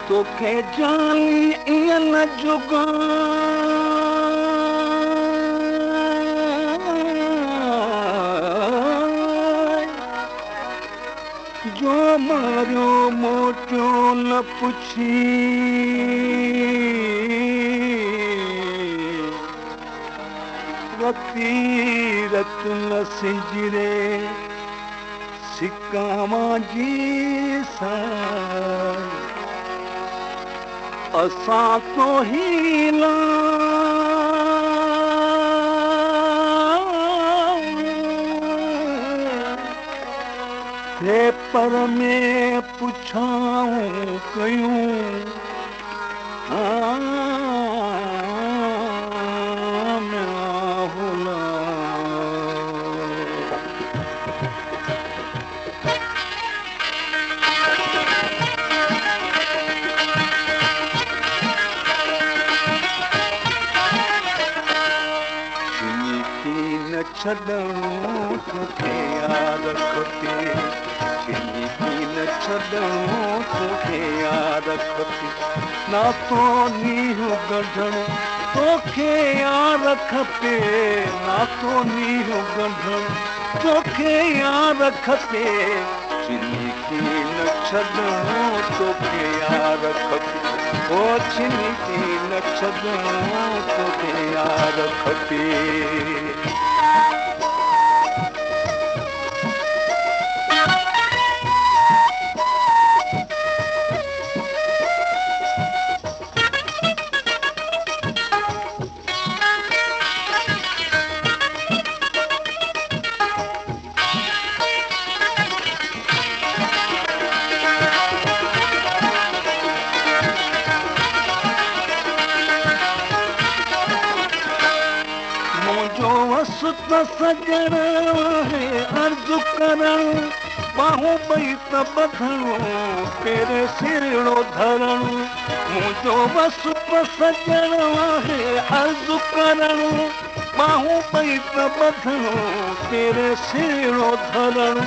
तोखे जानी ईअं न जुगां जो मारियो मोटियो न पुछी रती रत न सिंजरे सिकावां जी सां असां तो हीला थे पर में पुछाऊं कयूं छॾणो तोखे यार खपे न छॾणो तोखे यार खपे नातो नीहं गढ़णो तोखे यार खपे नातो नीहं गढ़णो तोखे यार खपे चिनी की न छॾणो तोखे यार खपे ओ चिनी की न छॾणो तोखे यार खपे सजण अर्ज़ु करण बाहूं ॿई त ॿधणो तेरे सिरड़ो धरण मुंहिंजो वसु सजण आहे अर्ज़ु करण बाहूं ॿई त ॿधणो तेरे सिरड़ो धरण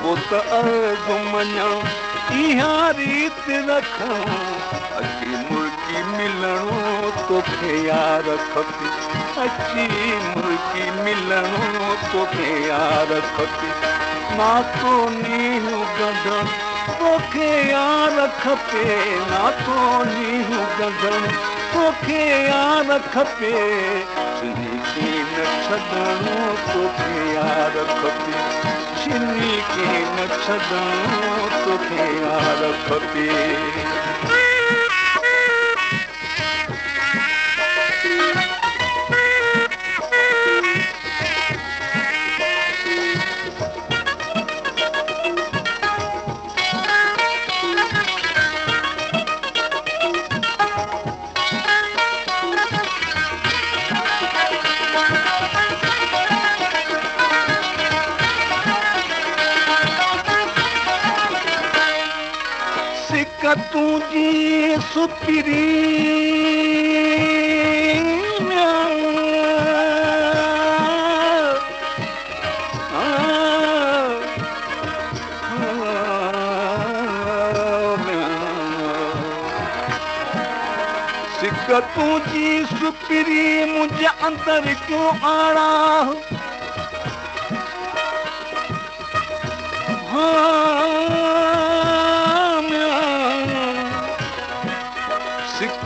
पोइ त अर्ज़ु मञण इहा रीत रखणो अची मुर्गी मिलणो तोखे यार खपे अची मुर्गी मिलणो तोखे यार खपे नातो नीहं गढ़ण तोखे यार खपे नातो नीहं गढ़ण तोखे यार खपे चिनी की न छॾणो तोखे यार खपे चिनी की न छॾणो तोखे यार खपे तुझी सुपिरी सिक तुझी सुपिरी मुझे अंदर क्यों आड़ा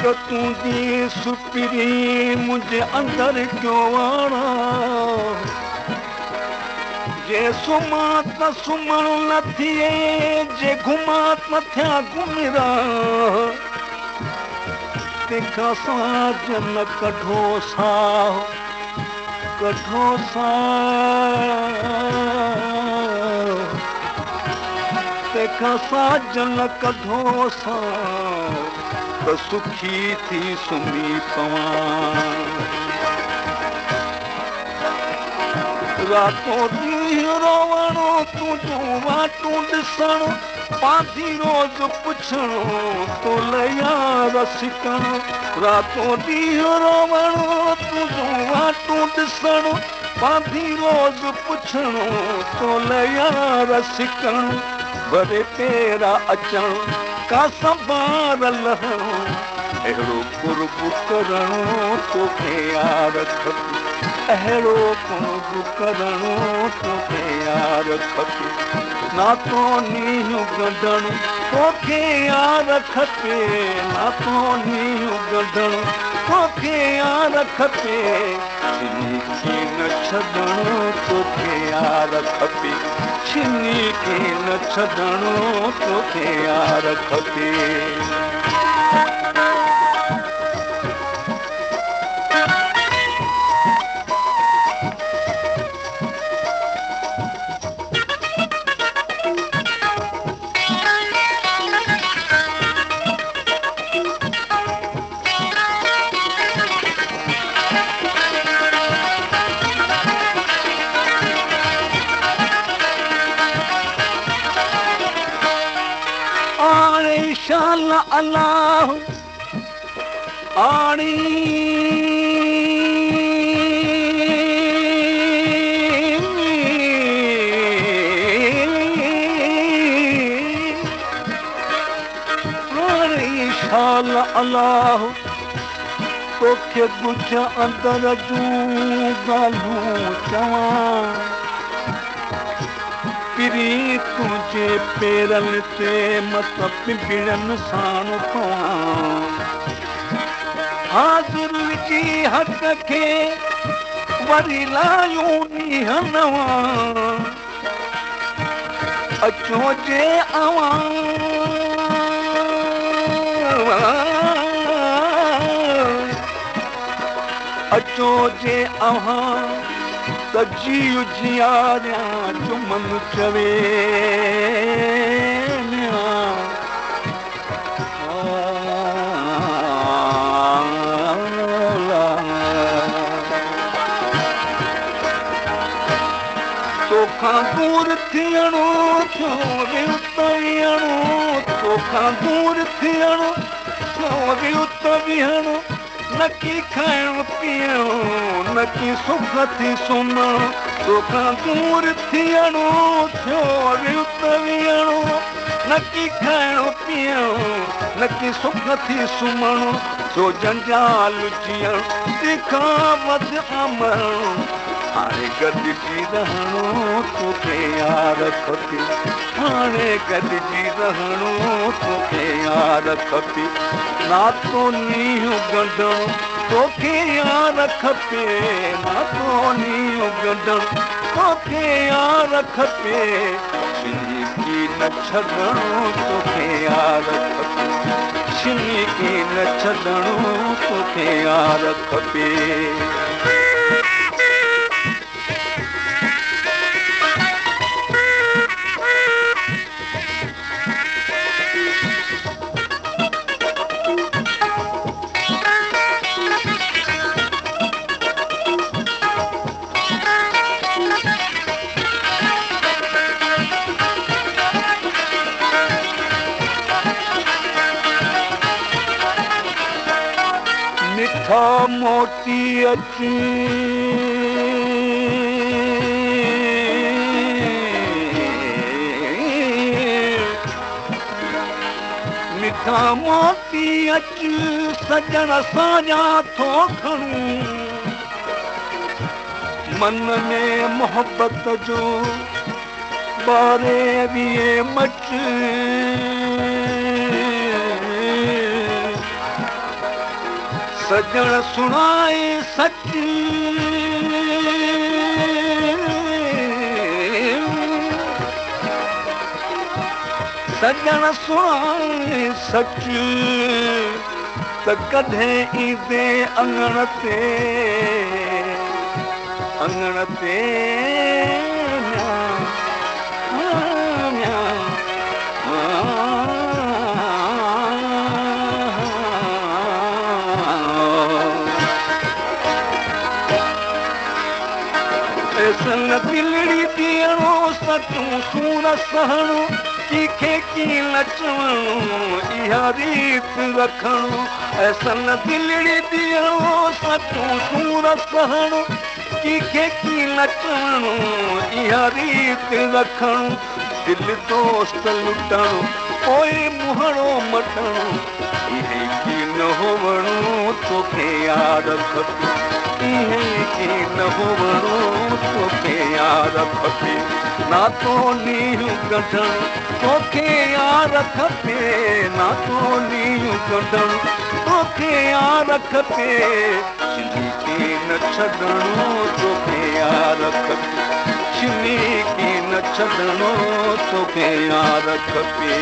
तुझी सुपिरी मुझे अंदर क्यों आड़ा जे सुमा त सुमण न थिए जे घुमा त थिया घुमरा तंहिंखां साजन कढो साह तंहिंखां साजन कढो साह त सुखी थी सुम्ही पवां रातों ॾींहुं रोवणो तुंहिंजो वाटूं ॾिसणो पाधी रोज़ पुछणो तोले यार सिकणो रातों ॾींहुं रोवणो तुंहिंजो वाटूं ॾिसणो पाधी रोज़ पुछणो तोले यार सिकणो भरे पेरा अचणो का संभारल अहिड़ो कुर्ब करणो तोखे यार खपे अहिड़ो कुर्ब करणो तोखे यार खपे नातो नीहं गंढणु तोखे यार खपे नातो नीहं गंढणु तोखे यार खपे छिनी खे न छॾणो तोखे यार खपे छिनी खे न छॾणो तोखे यार खपे अल्लाह आणी शाल अल्लाह तोखे कुझु अंदर जूं ॻाल्हियूं चवां पिरी तुंहिंजे पेरनि ते मत पिंपिड़नि साण पवां हाज़िर विझी हथ खे वरी लायूं ॾींहं नवां अचो जे अवां अचो जे अव्हां त जीउ जियारियां जो मन चवे तोखां दूर थियणो थियो वियुत विहणो तोखां दूर थियणो थियो वियुत विहणो न की खाइणु पीअणो न की सुख थी सुम्हणो तोखां दूर थियणो थियो वियुत विहणो न की खाइणु पीअणो न की सुख थी सुम्हणो सो जंजाल जीअणु तंहिंखां वधि अमरणो हाणे गॾिजी रहणो तोखे यार खपे हाणे गॾिजी रहणो तोखे यार खपे नातो नीहं गंढणो तोखे यार खपे नातो नीहं गंढणो तोखे यार खपे छिनी खे न छॾणो तोखे यार खपे छिनी खे न छॾणो तोखे यार खपे मिठा मोती अची मिठा मोती अच सजण सां थो खणूं मन में मोहब्बत जो बारे विए मच सजण सुनाए सच सजण सुनाए सच त कॾहिं ईंदे अङण ते दिलड़ी ॾियणो सचूं सूर सहणो तीखे की नचवणो इहा रीत रखणो ऐसन दिलड़ी ॾियणो सचूं सूर सहणो तीखे की नचवणो इहा रीत रखणो दिल दोस्त लुटणो पोइ मुहड़ो मटणो इहे की न हुअणो तोखे यार खपे इहे की न हुअणो तोखे यार खपे नातो नीहं कढणु तोखे यार खपे नातो नीहं कढणु तोखे यार खपे छिनी खे न छॾणो तोखे यार खपे छिनी खे न छॾणो तोखे यार खपे